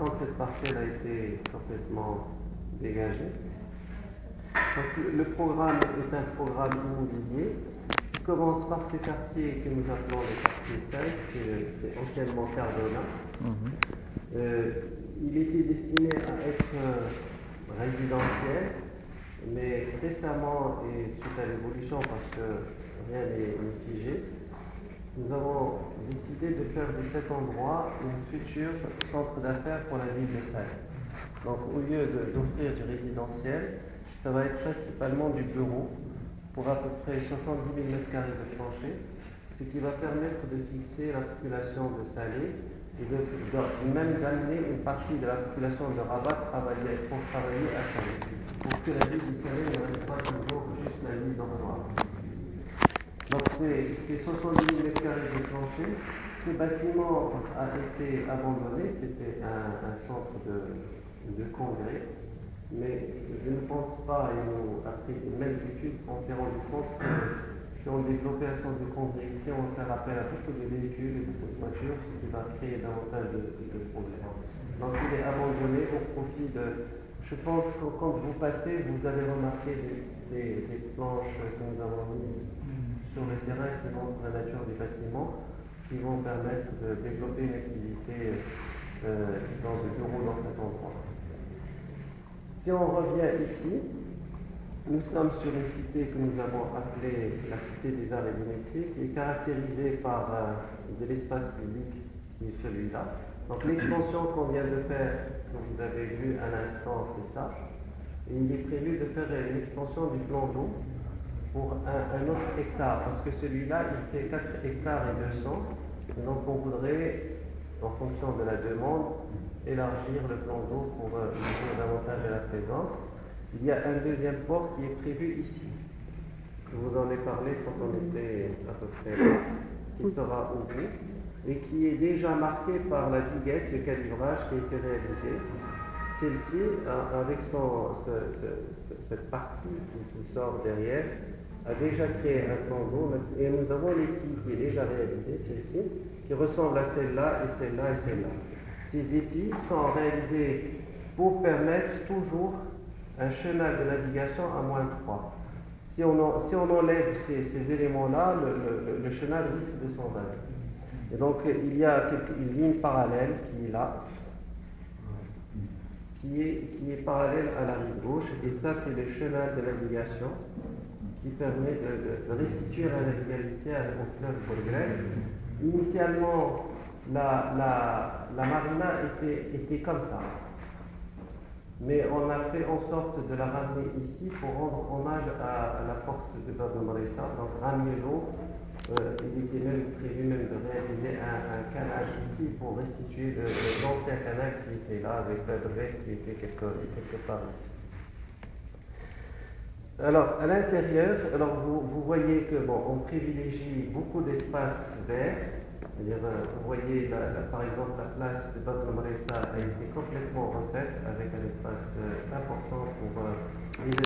quand cette parcelle a été complètement dégagée. Donc, le programme est un programme immobilier qui commence par ces quartiers que nous appelons les quartiers 5, c'est anciennement Cardona. Il était destiné à être résidentiel, mais récemment, et suite à l'évolution, parce que rien n'est figé, nous avons décidé de faire de cet endroit un futur centre d'affaires pour la ville de Salé. Donc au lieu d'offrir du résidentiel, ça va être principalement du bureau pour à peu près 70 000 m² de plancher, ce qui va permettre de fixer la population de Salé et même d'amener une partie de la population de Rabat pour travailler à Salé, pour que la ville de Salé ne reste pas toujours juste la ville d'Ornoir. Donc ces 70 000 m² de plancher, ce bâtiment a été abandonné, c'était un centre de congrès, mais je ne pense pas, et nous, après les mêmes études, on s'est rendu compte que si on développait un centre de congrès ici, on va faire appel à beaucoup de véhicules et beaucoup de voitures, ce qui va créer davantage de problèmes. Donc il est abandonné au profit de... Je pense que quand vous passez, vous avez remarqué des planches que nous avons mises sur le terrain qui montrent la nature des bâtiments, qui vont permettre de développer une activité disons, de bureau dans cet endroit. Si on revient ici, nous sommes sur une cité que nous avons appelée la Cité des Arts et des Métiers, qui est caractérisée par de l'espace public qui est celui-là. Donc l'extension qu'on vient de faire, que vous avez vu à l'instant, c'est ça. Et il est prévu de faire une extension du plan d'eau pour un autre hectare, parce que celui-là, il fait 4 hectares et 200. Et donc on voudrait, en fonction de la demande, élargir le plan d'eau pour ouvrir davantage à la présence. Il y a un deuxième port qui est prévu ici. Je vous en ai parlé quand on était à peu près là, qui sera ouvert et qui est déjà marqué par la diguette de calibrage qui a été réalisée. Celle-ci, avec cette partie qui sort derrière, a déjà créé un plan d'eau et nous avons l'épi qui est déjà réalisé, celle-ci, qui ressemble à celle-là et celle-là et celle-là. Ces épis sont réalisés pour permettre toujours un chenal de navigation à -3. Si on enlève ces éléments-là, le chenal risque de s'envaser. Et donc il y a une ligne parallèle qui est là, qui est parallèle à la rive gauche, et ça c'est le chenal de navigation qui permet de restituer la navigabilité au fleuve Bourgrel. Initialement, la marina était comme ça. Mais on a fait en sorte de la ramener ici pour rendre hommage à la porte de Bab Marissa. Donc ramener l'eau, il était même prévu de réaliser un canal ici pour restituer l'ancien canal qui était là avec la drette qui était quelque part ici. Alors à l'intérieur, vous voyez que on privilégie beaucoup d'espaces verts. C'est-à-dire, vous voyez, par exemple, la place de Bab Marissa a été complètement refaite avec un espace important pour les